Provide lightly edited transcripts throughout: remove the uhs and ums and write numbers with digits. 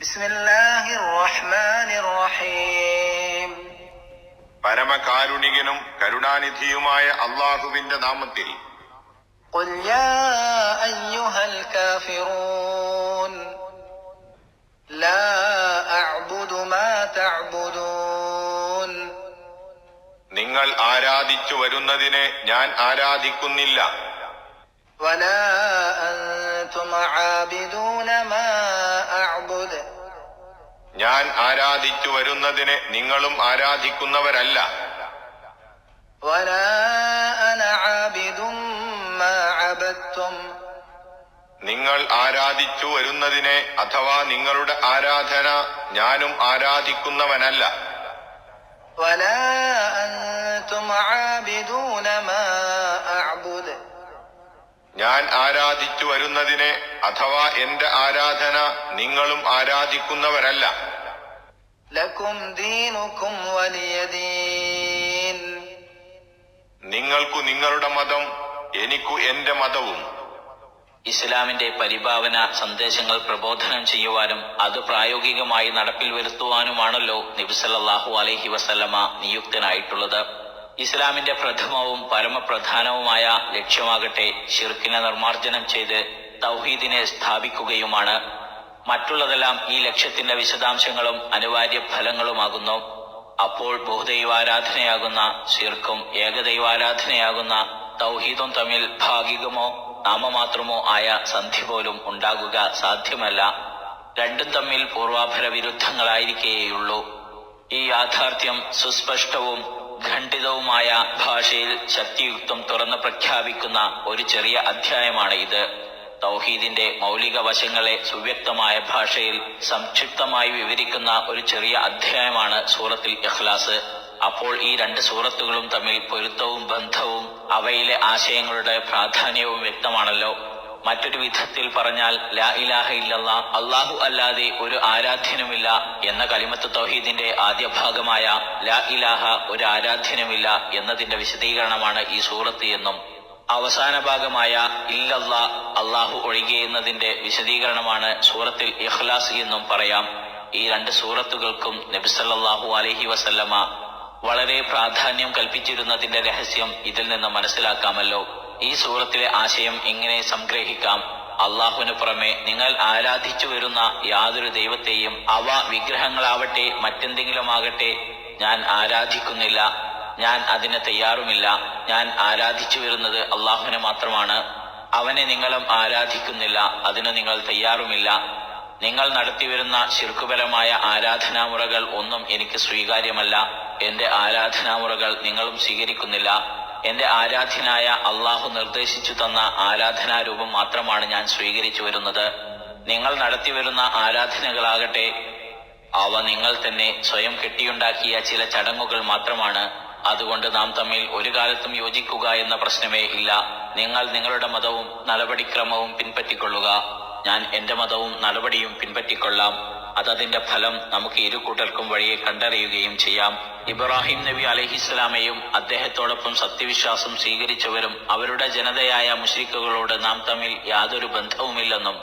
ബിസ്മില്ലാഹിർ റഹ്മാനിർ റഹീം. പരമകാരുണികനും കരുണാനിധിയുമായ അല്ലാഹുവിന്റെ നാമത്തിൽ. ഖുൽ യാ അയ്യുഹൽ കാഫിറൂൻ ലാ അഅ്ബുദു മാ തഅ്ബുദൂൻ. നിങ്ങൾ ആരാധിച്ചു വരുന്നതിനെ ഞാൻ ആരാധിക്കുന്നില്ല. വലാ അൻതും ആബിദൂന മാ അഅ്ബുദു. ഞാൻ ആരാധിച്ചു വരുന്നതിനെ നിങ്ങളും ആരാധിക്കുന്നവരല്ല. വലാ അന ആബിദും മാ അബദ്തും. നിങ്ങൾ ആരാധിച്ചു വരുന്നതിനെ അഥവാ നിങ്ങളുടെ ആരാധന ഞാനും ആരാധിക്കുന്നവനല്ല. വലാ അൻതും ആബിദൂന മാ അഅ്ബുദു. ഞാൻ ആരാധിച്ചു വരുന്നതിനെ അഥവാ എന്റെ ആരാധന നിങ്ങളും ആരാധിക്കുന്നവരല്ല. ലക്കും ദീനുക്കും വലിയ ദീൻ. നിങ്ങൾക്കു നിങ്ങളുടെ മതം, എനിക്കു എന്റെ മതവും. ഇസ്ലാമിന്റെ പരിഭാവന സന്ദേശങ്ങൾ പ്രബോധനം ചെയ്യുവാനും അത് പ്രായോഗികമായി നടപ്പിൽ വരുത്തുവാനുമാണല്ലോ നബി സല്ലല്ലാഹു അലൈഹി വസല്ലമ നിയുക്തനായിട്ടുള്ളത്. ഇസ്ലാമിന്റെ പ്രഥമവും പരമപ്രധാനവുമായ ലക്ഷ്യമാകട്ടെ ശിർക്കിനെ നിർമ്മാർജ്ജനം ചെയ്ത് തൗഹീദിനെ സ്ഥാപിക്കുകയുമാണ്. മറ്റുള്ളതെല്ലാം ഈ ലക്ഷ്യത്തിന്റെ വിശദാംശങ്ങളും അനിവാര്യ ഫലങ്ങളുമാകുന്നു. അപ്പോൾ ബഹുദൈവാരാധനയാകുന്ന ശിർക്കും ഏകദൈവാരാധനയാകുന്ന തൗഹീദും തമ്മിൽ ഭാഗികമോ നാമമാത്രമോ ആയ സന്ധി പോലും ഉണ്ടാകുക സാധ്യമല്ല. രണ്ടും തമ്മിൽ പൂർവാപര വിരുദ്ധങ്ങളായിരിക്കേയുള്ളൂ. ഈ യാഥാർത്ഥ്യം സുസ്പഷ്ടവും ഖണ്ഡിതവുമായ ഭാഷയിൽ ശക്തിയുക്തം തുറന്ന് പ്രഖ്യാപിക്കുന്ന ഒരു ചെറിയ അധ്യായമാണ് ഇത്. തൗഹീദിന്റെ മൗലിക വശങ്ങളെ സുവ്യക്തമായ ഭാഷയിൽ സംക്ഷിപ്തമായി വിവരിക്കുന്ന ഒരു ചെറിയ അധ്യായമാണ് സൂറത്തുൽ ഇഖ്ലാസ്. അപ്പോൾ ഈ രണ്ട് സൂറത്തുകളും തമ്മിൽ പൊരുത്തവും ബന്ധവും അവയിലെ ആശയങ്ങളുടെ പ്രാധാന്യവും വ്യക്തമാണല്ലോ. മറ്റൊരു വിധത്തിൽ പറഞ്ഞാൽ ലാ ഇലാഹ ഇല്ലല്ലാ, അല്ലാഹു അല്ലാതെ ഒരു ആരാധ്യനുമില്ല എന്ന കലിമത്ത് തൗഹീദിന്റെ ആദ്യ ഭാഗമായ ലാ ഇലാഹ, ഒരു ആരാധ്യനുമില്ല എന്നതിന്റെ വിശദീകരണമാണ് ഈ സൂറത്ത് എന്നും അവസാന ഭാഗമായ ഇല്ലല്ലാ, അല്ലാഹു ഒഴികെ എന്നതിന്റെ വിശദീകരണമാണ് സൂറത്തുൽ ഇഖ്ലാസ് എന്നും പറയാം. ഈ രണ്ട് സൂറത്തുകൾക്കും നബി സല്ലല്ലാഹു അലൈഹി വസല്ലമ വളരെ പ്രാധാന്യം കൽപ്പിച്ചിരുന്നതിന്റെ രഹസ്യം ഇതിൽ നിന്ന് മനസ്സിലാക്കാമല്ലോ. ഈ സൂറത്തിലെ ആശയം ഇങ്ങനെ സംഗ്രഹിക്കാം: അള്ളാഹുവിന് പുറമെ നിങ്ങൾ ആരാധിച്ചു വരുന്ന യാതൊരു ദൈവത്തെയും, അവ വിഗ്രഹങ്ങളാവട്ടെ മറ്റെന്തെങ്കിലുമാകട്ടെ, ഞാൻ ആരാധിക്കുന്നില്ല. ഞാൻ അതിന് തയ്യാറുമില്ല. ഞാൻ ആരാധിച്ചു വരുന്നത് അള്ളാഹുവിനെ മാത്രമാണ്. അവനെ നിങ്ങളും ആരാധിക്കുന്നില്ല, അതിന് നിങ്ങൾ തയ്യാറുമില്ല. നിങ്ങൾ നടത്തിവരുന്ന ശിർക്കുപരമായ ആരാധനാമുറകൾ ഒന്നും എനിക്ക് സ്വീകാര്യമല്ല. എന്റെ ആരാധനാമുറകൾ നിങ്ങളും സ്വീകരിക്കുന്നില്ല. എന്റെ ആരാധ്യനായ അള്ളാഹു നിർദ്ദേശിച്ചു തന്ന ആരാധനാരൂപം മാത്രമാണ് ഞാൻ സ്വീകരിച്ചു വരുന്നത്. നിങ്ങൾ നടത്തിവരുന്ന ആരാധനകളാകട്ടെ, അവ നിങ്ങൾ തന്നെ സ്വയം കെട്ടിയുണ്ടാക്കിയ ചില ചടങ്ങുകൾ മാത്രമാണ്. അതുകൊണ്ട് നാം തമ്മിൽ ഒരു കാലത്തും യോജിക്കുക എന്ന പ്രശ്നമേ ഇല്ല. നിങ്ങൾ നിങ്ങളുടെ മതവും നടപടിക്രമവും പിൻപറ്റിക്കൊള്ളുക, ഞാൻ എന്റെ മതവും നടപടിയും പിൻപറ്റിക്കൊള്ളാം. അതതിന്റെ ഫലം നമുക്ക് ഇരു കൂട്ടർക്കും വഴിയെ കണ്ടറിയുകയും ചെയ്യാം. ഇബ്രാഹിം നബി അലൈഹിസ്സലാമയും അദ്ദേഹത്തോടൊപ്പം സത്യവിശ്വാസം സ്വീകരിച്ചവരും അവരുടെ ജനതയായ മുശ്രിക്കുകളോട് നാം തമ്മിൽ യാതൊരു ബന്ധവുമില്ലെന്നും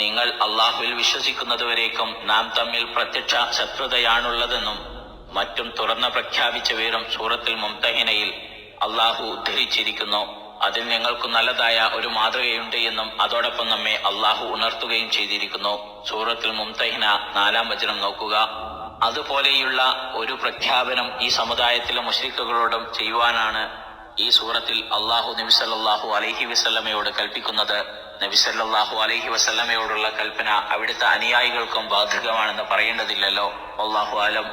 നിങ്ങൾ അള്ളാഹുവിൽ വിശ്വസിക്കുന്നതുവരേക്കും നാം തമ്മിൽ പ്രത്യക്ഷ ശത്രുതയാണുള്ളതെന്നും മറ്റും തുറന്ന് പ്രഖ്യാപിച്ച വിവരം സൂറത്തുൽ മുംതഹിനയിൽ അള്ളാഹു ഉദ്ധരിച്ചിരിക്കുന്നു. അതിൽ ഞങ്ങൾക്ക് നല്ലതായ ഒരു മാതൃകയുണ്ട് എന്നും അതോടൊപ്പം നമ്മെ അള്ളാഹു ഉണർത്തുകയും ചെയ്തിരിക്കുന്നു. സൂറത്തുൽ മുംതഹിന 4-ാം വചനം നോക്കുക. അതുപോലെയുള്ള ഒരു പ്രഖ്യാപനം ഈ സമുദായത്തിലെ മുശ്രിക്കുകളോടും ചെയ്യുവാനാണ് ഈ സൂറത്തിൽ അള്ളാഹു നബി സല്ലല്ലാഹു അലൈഹി വസല്ലമയോട് കൽപ്പിക്കുന്നത്. നബി സല്ലല്ലാഹു അലൈഹി വസല്ലമയോടുള്ള കൽപ്പന അവിടുത്തെ അനുയായികൾക്കും ബാധകമാണെന്ന് പറയേണ്ടതില്ലല്ലോ. അല്ലാഹു അലം.